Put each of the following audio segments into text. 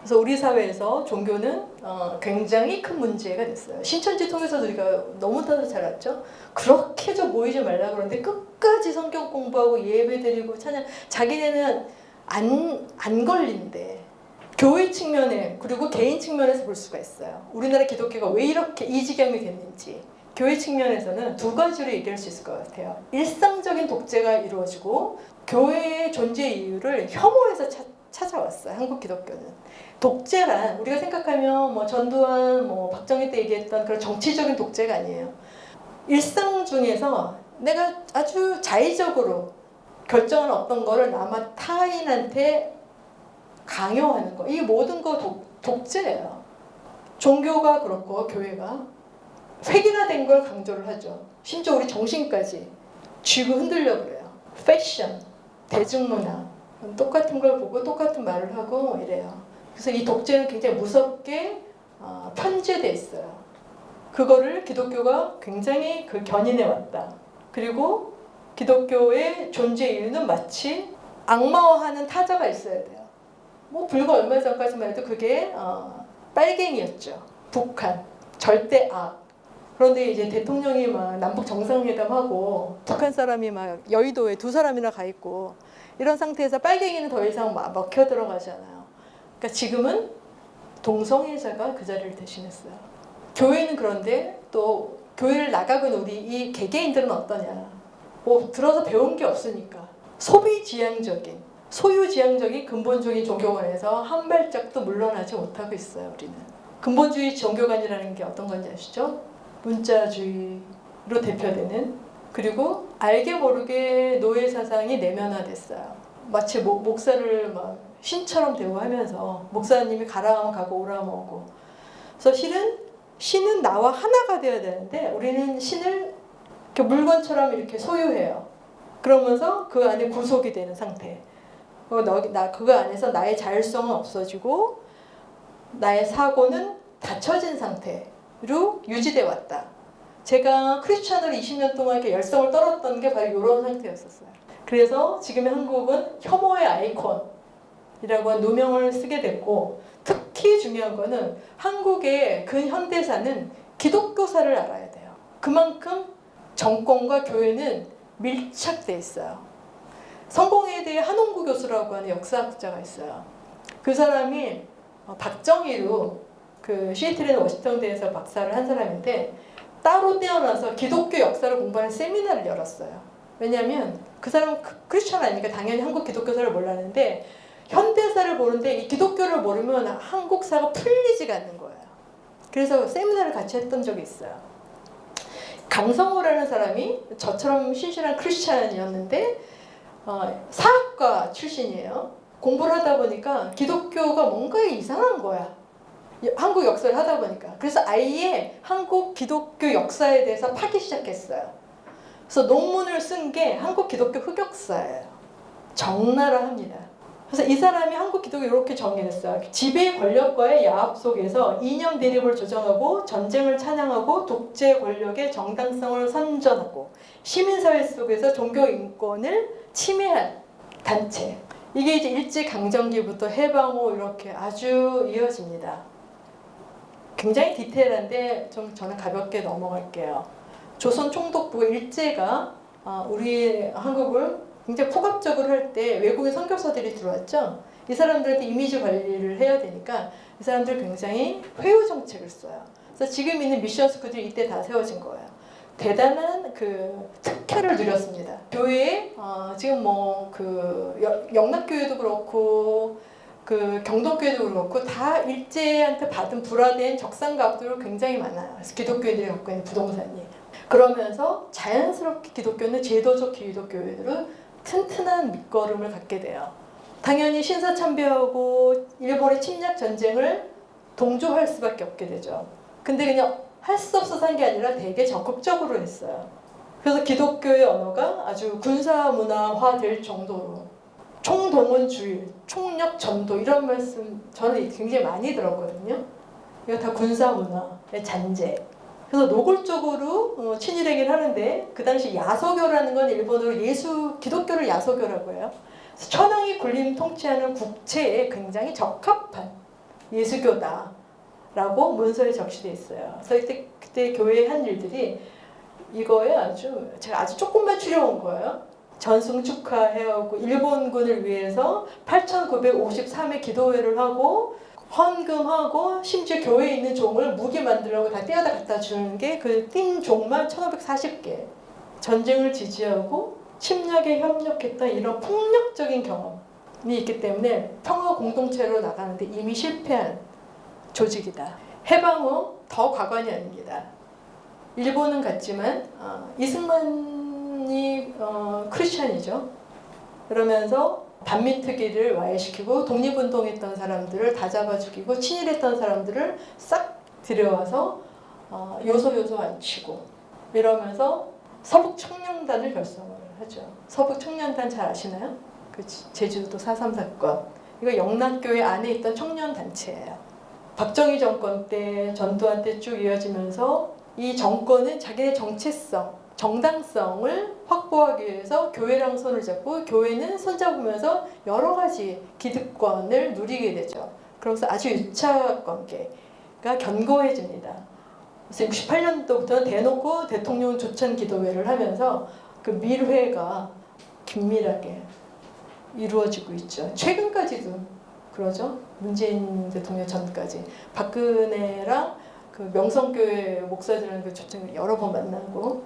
그래서 우리 사회에서 종교는 굉장히 큰 문제가 됐어요. 신천지 통해서 우리가 너무나도 잘 알죠. 그렇게 좀 모이지 말라 그러는데 끝까지 성경 공부하고 예배드리고 찬양, 자기네는 안 걸린대. 교회 측면에 그리고 개인 측면에서 볼 수가 있어요. 우리나라 기독교가 왜 이렇게 이 지경이 됐는지. 교회 측면에서는 두 가지로 얘기할 수 있을 것 같아요. 일상적인 독재가 이루어지고 교회의 존재 이유를 혐오해서 찾아왔어요. 한국 기독교는. 독재란 우리가 생각하면 뭐 전두환, 뭐 박정희 때 얘기했던 그런 정치적인 독재가 아니에요. 일상 중에서 내가 아주 자의적으로 결정한 어떤 거를 남아 타인한테 강요하는 거. 이 모든 거 독재예요. 종교가 그렇고 교회가 획일화된 걸 강조를 하죠. 심지어 우리 정신까지 쥐고 흔들려 그래요. 패션, 대중문화 똑같은 걸 보고 똑같은 말을 하고 이래요. 그래서 이 독재는 굉장히 무섭게 편제돼 있어요. 그거를 기독교가 굉장히 견인해 왔다. 그리고 기독교의 존재 이유는 마치 악마화하는 타자가 있어야 돼요. 뭐 불과 얼마 전까지만 해도 그게 빨갱이였죠. 북한 절대 악. 그런데 이제 대통령이 막 남북 정상회담하고 북한 사람이 막 여의도에 2사람이나 가 있고 이런 상태에서 빨갱이는 더 이상 먹혀 들어가잖아요. 그러니까 지금은 동성애자가 그 자리를 대신했어요. 교회는 그런데 또 교회를 나가고 있는 우리 이 개개인들은 어떠냐. 뭐 들어서 배운 게 없으니까 소비지향적인 소유지향적인 근본적인 종교관에서 한 발짝도 물러나지 못하고 있어요. 우리는 근본주의 종교관이라는 게 어떤 건지 아시죠? 문자주의로 대표되는 그리고 알게 모르게 노예 사상이 내면화됐어요. 마치 목사를 막 신처럼 대우하면서 목사님이 가라 하면 가고 오라 하면 오고. 그래서 실은 신은 나와 하나가 되어야 되는데 우리는 신을 이렇게 물건처럼 이렇게 소유해요. 그러면서 그 안에 구속이 되는 상태. 그거 안에서 나의 자율성은 없어지고 나의 사고는 닫혀진 상태로 유지돼 왔다. 제가 크리스찬으로 20년 동안 이렇게 열성을 떨었던 게 바로 이런 상태였었어요. 그래서 지금의 한국은 혐오의 아이콘이라고 한 누명을 쓰게 됐고 특히 중요한 거는 한국의 근현대사는 기독교사를 알아야 돼요. 그만큼 정권과 교회는 밀착돼 있어요. 성공회에 대해 한홍구 교수라고 하는 역사학자가 있어요. 그 사람이 박정희로 그 시애틀의 워싱턴대에서 박사를 한 사람인데 따로 떼어놔서 기독교 역사를 공부하는 세미나를 열었어요. 왜냐하면 그 사람은 크리스천 아니니까 당연히 한국 기독교사를 몰랐는데 현대사를 보는데 이 기독교를 모르면 한국사가 풀리지가 않는 거예요. 그래서 세미나를 같이 했던 적이 있어요. 강성호라는 사람이 저처럼 신실한 크리스천이었는데 사학과 출신이에요. 공부를 하다 보니까 기독교가 뭔가 이상한 거야. 한국 역사를 하다 보니까. 그래서 아예 한국 기독교 역사에 대해서 파기 시작했어요. 그래서 논문을 쓴 게 한국 기독교 흑역사예요. 적나라합니다. 그래서 이 사람이 한국 기독교 이렇게 정의했어요. 지배 권력과의 야합 속에서 이념 대립을 조정하고 전쟁을 찬양하고 독재 권력의 정당성을 선전하고 시민사회 속에서 종교 인권을 침해한 단체. 이게 이제 일제강점기부터 해방후 이렇게 아주 이어집니다. 굉장히 디테일한데 좀 저는 가볍게 넘어갈게요. 조선 총독부 일제가 우리 한국을 굉장히 폭압적으로 할 때 외국인 선교사들이 들어왔죠. 이 사람들한테 이미지 관리를 해야 되니까 이 사람들 굉장히 회유 정책을 써요. 그래서 지금 있는 미션 스쿨들이 이때 다 세워진 거예요. 대단한 그 특혜를 누렸습니다. 교회에 지금 뭐 그 영락교회도 그렇고 그 경동교회도 그렇고 다 일제한테 받은 불화된 적산가들이 굉장히 많아요. 그래서 기독교인들이 갖고 있는 부동산이. 그러면서 자연스럽게 기독교는 제도적 기독교회로 튼튼한 밑거름을 갖게 돼요. 당연히 신사참배하고 일본의 침략 전쟁을 동조할 수밖에 없게 되죠. 근데 그냥 할 수 없어서 한 게 아니라 되게 적극적으로 했어요. 그래서 기독교의 언어가 아주 군사문화화 될 정도로 총동원주의, 총력 전도 이런 말씀 저는 굉장히 많이 들었거든요. 이거 다 군사문화의 잔재. 그래서 노골적으로 친일하긴 하는데 그 당시 야소교라는 건 일본어로 기독교를 야소교라고 해요. 천황이 군림 통치하는 국체에 굉장히 적합한 예수교다라고 문서에 적시돼 있어요. 그래서 그때 교회에 한 일들이 이거에 제가 아주 조금만 추려온 거예요. 전승 축하해하고 일본군을 위해서 8,953회 기도회를 하고 헌금하고 심지어 교회에 있는 종을 무기 만들려고 다 떼어다 갖다 주는 게 그 띈 종만 1,540개. 전쟁을 지지하고 침략에 협력했던 이런 폭력적인 경험이 있기 때문에 평화 공동체로 나가는데 이미 실패한 조직이다. 해방 후 더 과관이 아닙니다. 일본은 같지만 이승만이 크리스찬이죠. 그러면서 반민특위를 와해시키고 독립운동했던 사람들을 다 잡아 죽이고 친일했던 사람들을 싹 들여와서 요소 앉히고 이러면서 서북청년단을 결성을 하죠. 서북청년단 잘 아시나요? 그 제주도 4.3 사건. 이거 영락교회 안에 있던 청년단체예요. 박정희 정권 때 전두환 때 쭉 이어지면서 이 정권은 자기네 정체성, 정당성을 확보하기 위해서 교회랑 손을 잡고 교회는 손잡으면서 여러 가지 기득권을 누리게 되죠. 그러면서 아주 유착 관계가 견고해집니다. 그래서 68년도부터는 대놓고 대통령 조찬 기도회를 하면서 그 밀회가 긴밀하게 이루어지고 있죠. 최근까지도 그러죠. 문재인 대통령 전까지 박근혜랑 그 명성교회 목사들은 그 조찬을 여러 번 만나고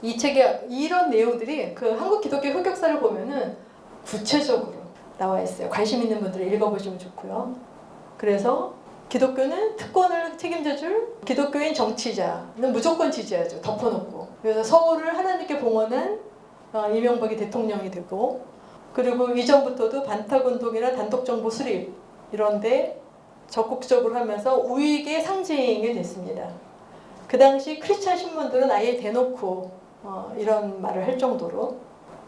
이 책에 이런 내용들이 그 한국 기독교 흑역사를 보면은 구체적으로 나와 있어요. 관심 있는 분들은 읽어보시면 좋고요. 그래서 기독교는 특권을 책임져줄 기독교인 정치자는 무조건 지지하죠. 덮어놓고. 그래서 서울을 하나님께 봉헌한 이명박이 대통령이 되고 그리고 이전부터도 반탁운동이나 단독정보 수립 이런데 적극적으로 하면서 우익의 상징이 됐습니다. 그 당시 크리스찬 신문들은 아예 대놓고 이런 말을 할 정도로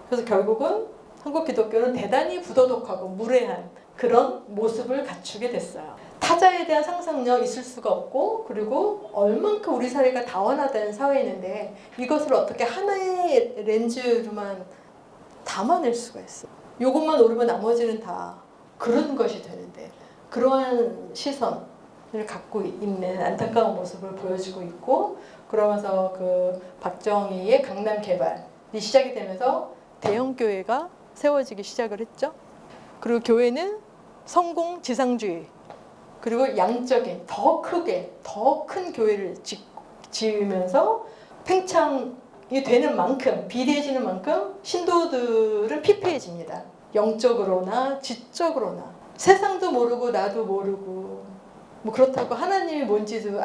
그래서 결국은 한국 기독교는 대단히 부도덕하고 무례한 그런 모습을 갖추게 됐어요. 타자에 대한 상상력 있을 수가 없고 그리고 얼만큼 우리 사회가 다원화된 사회인데 이것을 어떻게 하나의 렌즈로만 담아낼 수가 있어요. 이것만 오르면 나머지는 다 그런 것이 되는데 그러한 시선을 갖고 있는 안타까운 모습을 보여주고 있고 그러면서 그 박정희의 강남 개발이 시작이 되면서 대형 교회가 세워지기 시작을 했죠. 그리고 교회는 성공 지상주의 그리고 양적인 더 크게 더 큰 교회를 지으면서 팽창이 되는 만큼 비대해지는 만큼 신도들은 피폐해집니다. 영적으로나 지적으로나 세상도 모르고 나도 모르고 뭐 그렇다고 하나님이 뭔지도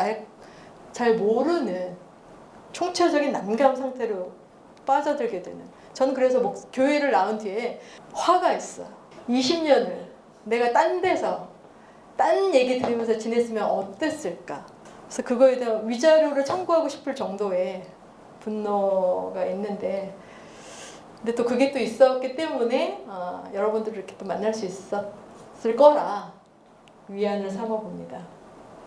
잘 모르는 총체적인 난감 상태로 빠져들게 되는 저는 그래서 교회를 나온 뒤에 화가 있어. 20년을 내가 딴 데서 딴 얘기 들으면서 지냈으면 어땠을까. 그래서 그거에 대한 위자료를 청구하고 싶을 정도의 분노가 있는데 근데 또 그게 또 있었기 때문에 여러분들을 이렇게 또 만날 수 있었을 거라 위안을 삼아봅니다.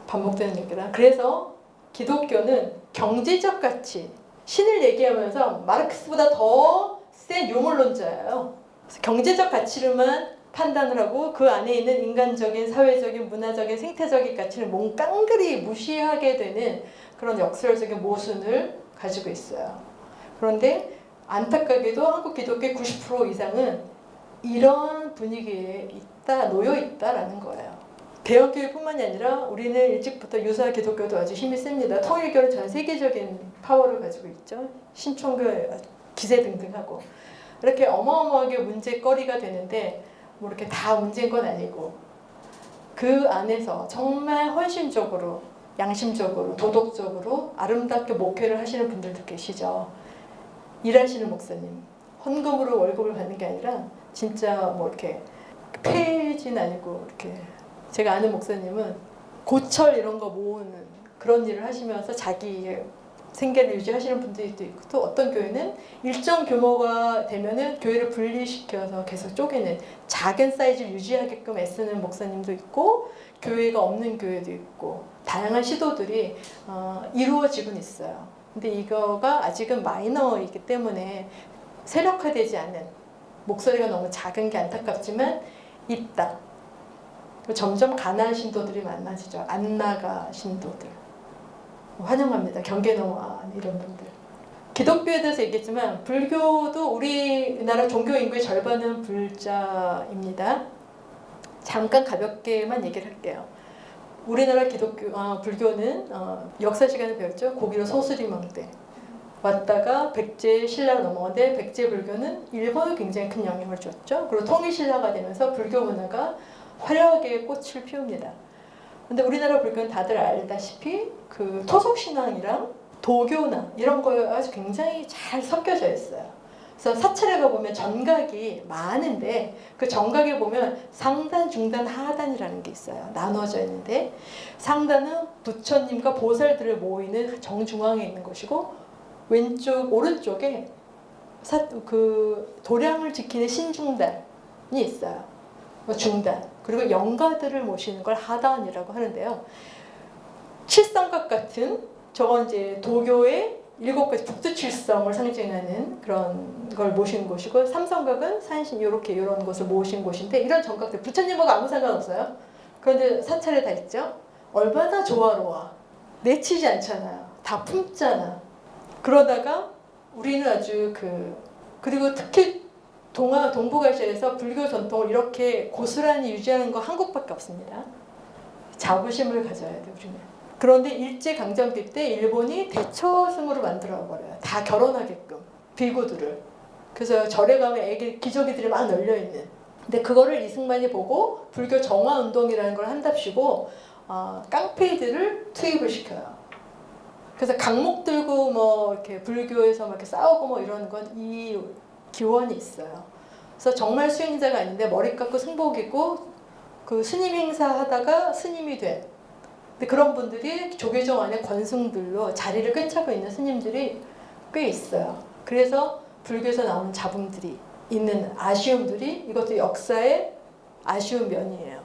반복되는 얘기라. 그래서 기독교는 경제적 가치, 신을 얘기하면서 마르크스보다 더 센 유물론자예요. 그래서 경제적 가치로만 판단을 하고 그 안에 있는 인간적인, 사회적인, 문화적인, 생태적인 가치를 몽땅그리 무시하게 되는 그런 역설적인 모순을 가지고 있어요. 그런데 안타깝게도 한국 기독교의 90% 이상은 이런 분위기에 놓여 있다라는 거예요. 대형교회뿐만이 아니라 우리는 일찍부터 유사 기독교도 아주 힘이 셉니다. 통일교는 전 세계적인 파워를 가지고 있죠. 신촌교 기세등등하고 이렇게 어마어마하게 문제거리가 되는데 뭐 이렇게 다 문제인 건 아니고 그 안에서 정말 헌신적으로 양심적으로 도덕적으로 아름답게 목회를 하시는 분들도 계시죠. 일하시는 목사님 헌금으로 월급을 받는 게 아니라 진짜 뭐 이렇게 폐진 아니고 이렇게 제가 아는 목사님은 고철 이런 거 모으는 그런 일을 하시면서 자기 생계를 유지하시는 분들도 있고 또 어떤 교회는 일정 규모가 되면은 교회를 분리시켜서 계속 쪼개는 작은 사이즈를 유지하게끔 애쓰는 목사님도 있고 교회가 없는 교회도 있고 다양한 시도들이 이루어지곤 있어요. 근데 이거가 아직은 마이너이기 때문에 세력화되지 않은 목소리가 너무 작은 게 안타깝지만 있다. 점점 가난 신도들이 많아지죠. 안나가 신도들. 환영합니다. 경계노와 이런 분들. 기독교에 대해서 얘기했지만 불교도 우리나라 종교 인구의 절반은 불자입니다. 잠깐 가볍게만 얘기를 할게요. 우리나라 불교는 역사 시간에 배웠죠. 고기로 소수리망대 왔다가 백제 신라로 넘어갔는데 백제 불교는 일본에 굉장히 큰 영향을 줬죠. 그리고 통일신라가 되면서 불교 문화가 화려하게 꽃을 피웁니다. 근데 우리나라 불교는 다들 알다시피 그 토속신앙이랑 도교나 이런 거에 아주 굉장히 잘 섞여져 있어요. 그래서 사찰에 가보면 전각이 많은데 그 전각에 보면 상단, 중단, 하단이라는 게 있어요. 나눠져 있는데 상단은 부처님과 보살들을 모이는 정중앙에 있는 것이고 왼쪽, 오른쪽에 그 도량을 지키는 신중단이 있어요. 중단. 그리고 영가들을 모시는 걸 하단이라고 하는데요. 칠성각 같은 저건 이제 도교의 7가지 북두칠성을 상징하는 그런 걸 모신 곳이고 삼성각은 산신 이런 곳을 모신 곳인데 이런 정각들 부처님하고 아무 상관없어요. 그런데 사찰에 다 있죠. 얼마나 조화로워. 내치지 않잖아요. 다 품잖아. 그러다가 우리는 아주 그리고 특히 동북아시아에서 불교 전통을 이렇게 고스란히 유지하는 거 한국밖에 없습니다. 자부심을 가져야 돼 우리는. 그런데 일제강점기 때 일본이 대처승으로 만들어버려요. 다 결혼하게끔 비구들을. 그래서 절에 가면 기저귀들이 막 널려있는. 근데 그거를 이승만이 보고 불교 정화운동이라는 걸 한답시고 깡패들을 투입을 시켜요. 그래서 강목 들고 뭐 이렇게 불교에서 막 이렇게 싸우고 뭐 이러는 건 이 기원이 있어요. 그래서 정말 수행자가 아닌데 머리 깎고 승복 입고 그 스님 행사하다가 스님이 된. 근데 그런 분들이 조계종 안에 권승들로 자리를 꿰차고 있는 스님들이 꽤 있어요. 그래서 불교에서 나오는 잡음들이 있는 아쉬움들이 이것도 역사의 아쉬운 면이에요.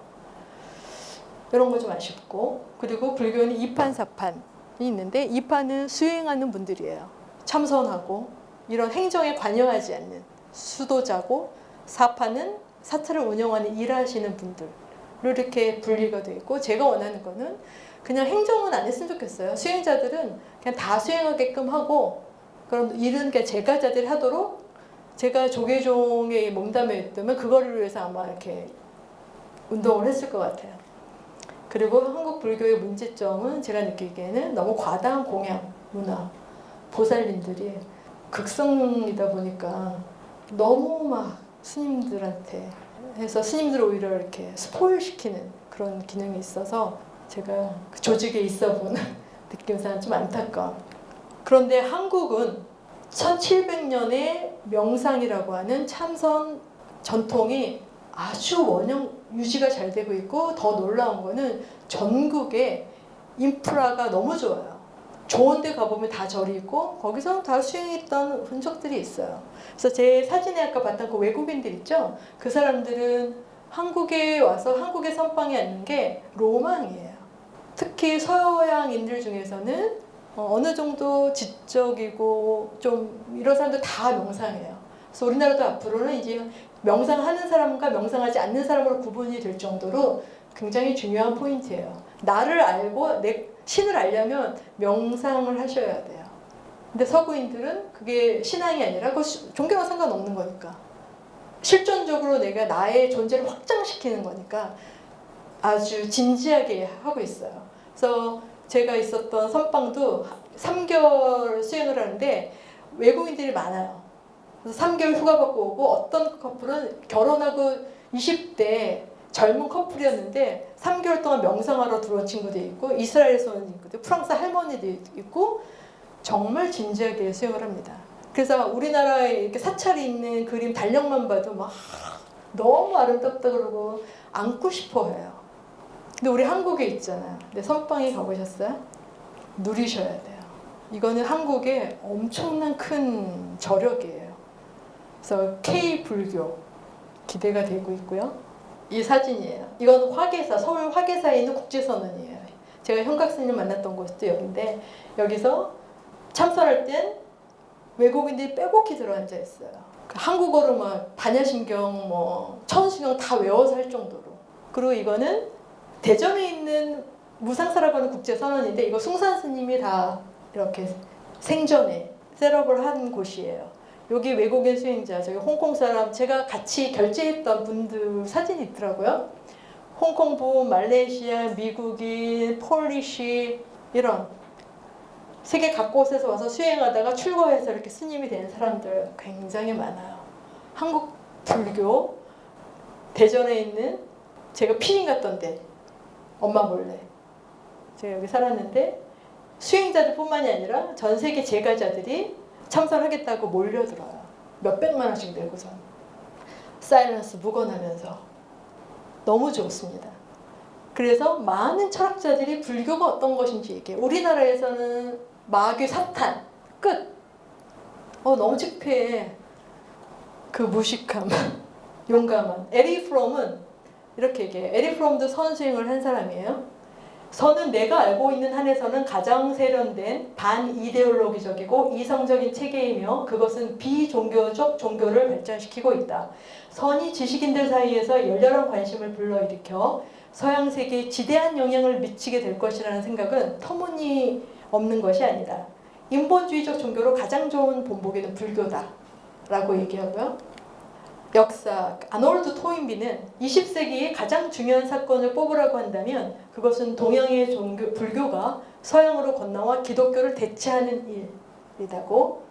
이런 거 좀 아쉽고 그리고 불교는 이판사판이 있는데 이판은 수행하는 분들이에요. 참선하고 이런 행정에 관여하지 않는 수도자고 사판은 사찰을 운영하는 일하시는 분들 이렇게 분리가 되어 있고 제가 원하는 거는 그냥 행정은 안 했으면 좋겠어요. 수행자들은 그냥 다 수행하게끔 하고 그런 일은 그냥 제가자들이 하도록 제가 조계종에 몸담에 있다면 그거를 위해서 아마 이렇게 운동을 했을 것 같아요. 그리고 한국 불교의 문제점은 제가 느끼기에는 너무 과다한 공양 문화 보살님들이 극성이다 보니까 너무 막 스님들한테 해서 스님들을 오히려 이렇게 스포일시키는 그런 기능이 있어서 제가 그 조직에 있어 보는 느낌상 좀 안타까워. 그런데 한국은 1700년의 명상이라고 하는 참선 전통이 아주 원형 유지가 잘 되고 있고 더 놀라운 거는 전국에 인프라가 너무 좋아요. 좋은 데 가보면 다 절이 있고 거기서 다 수행했던 흔적들이 있어요. 그래서 제 사진에 아까 봤던 그 외국인들 있죠? 그 사람들은 한국에 와서 한국의 선방에 앉는 게 로망이에요. 특히 서양인들 중에서는 어느 정도 지적이고 좀 이런 사람들 다 명상해요. 그래서 우리나라도 앞으로는 이제 명상하는 사람과 명상하지 않는 사람으로 구분이 될 정도로 굉장히 중요한 포인트예요. 나를 알고 내 신을 알려면 명상을 하셔야 돼요. 근데 서구인들은 그게 신앙이 아니라 그 종교랑 상관없는 거니까 실존적으로 내가 나의 존재를 확장시키는 거니까 아주 진지하게 하고 있어요. 그래서 제가 있었던 선방도 3개월 수행을 하는데 외국인들이 많아요. 그래서 3개월 휴가 받고 오고 어떤 커플은 결혼하고 20대 젊은 커플이었는데 3개월 동안 명상하러 들어온 친구도 있고 이스라엘에서 온 친구도 프랑스 할머니도 있고 정말 진지하게 수행을 합니다. 그래서 우리나라에 이렇게 사찰이 있는 그림 달력만 봐도 막 너무 아름답다 그러고 안고 싶어 해요. 근데 우리 한국에 있잖아요. 근데 선방에 가보셨어요? 누리셔야 돼요. 이거는 한국의 엄청난 큰 저력이에요. 그래서 K-불교 기대가 되고 있고요. 이 사진이에요. 이건 화계사, 서울 화계사에 있는 국제선언이에요. 제가 현각스님 만났던 곳도 여기인데 여기서 참선할 땐 외국인들이 빼곡히 들어앉아 있어요. 한국어로 막 반야심경, 뭐 천신경 다 외워서 할 정도로. 그리고 이거는 대전에 있는 무상사라고 국제선언인데 이거 숭산 스님이 다 이렇게 생전에 셋업을 한 곳이에요. 여기 외국인 수행자, 저기 홍콩 사람, 제가 같이 결제했던 분들 사진이 있더라고요. 홍콩 분, 말레이시아, 미국인, 폴리시 이런 세계 각곳에서 와서 수행하다가 출가해서 이렇게 스님이 된 사람들 굉장히 많아요. 한국 불교 대전에 있는 제가 피린 갔던데 엄마 몰래 제가 여기 살았는데 수행자들 뿐만이 아니라 전 세계 제가자들이 참선하겠다고 몰려들어요. 몇백만 원씩 내고서 사일런스 묵어나면서 너무 좋습니다. 그래서 많은 철학자들이 불교가 어떤 것인지 얘기해요. 우리나라에서는 마귀 사탄 끝. 너무 창피해. 그 무식함, 용감한. 에리 프롬은 이렇게 얘기해요. 에리 프롬도 선수행을 한 사람이에요. 선은 내가 알고 있는 한에서는 가장 세련된 반이데올로기적이고 이성적인 체계이며 그것은 비종교적 종교를 발전시키고 있다. 선이 지식인들 사이에서 열렬한 관심을 불러일으켜 서양 세계에 지대한 영향을 미치게 될 것이라는 생각은 터무니없는 것이 아니다. 인본주의적 종교로 가장 좋은 본보기는 불교다 라고 얘기하고요. 역사, 아놀드 토인비는 20세기의 가장 중요한 사건을 뽑으라고 한다면 그것은 동양의 종교, 불교가 서양으로 건너와 기독교를 대체하는 일이라고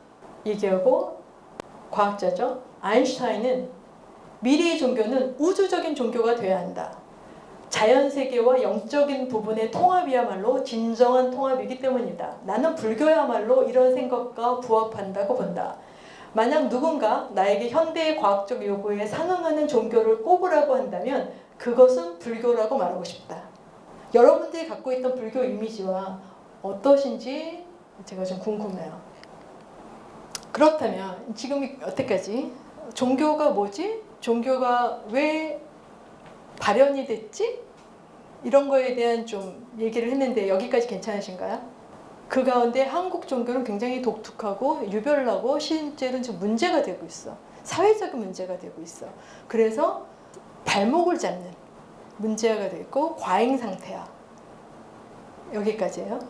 얘기하고, 과학자죠. 아인슈타인은 미래의 종교는 우주적인 종교가 되어야 한다. 자연세계와 영적인 부분의 통합이야말로 진정한 통합이기 때문이다. 나는 불교야말로 이런 생각과 부합한다고 본다. 만약 누군가 나에게 현대의 과학적 요구에 상응하는 종교를 꼽으라고 한다면 그것은 불교라고 말하고 싶다. 여러분들이 갖고 있던 불교 이미지와 어떠신지 제가 좀 궁금해요. 그렇다면 지금 여태까지 종교가 뭐지? 종교가 왜 발현이 됐지? 이런 거에 대한 좀 얘기를 했는데 여기까지 괜찮으신가요? 그 가운데 한국 종교는 굉장히 독특하고 유별나고 실제로는 지금 문제가 되고 있어. 사회적인 문제가 되고 있어. 그래서 발목을 잡는 문제가 되고 과잉 상태야. 여기까지예요.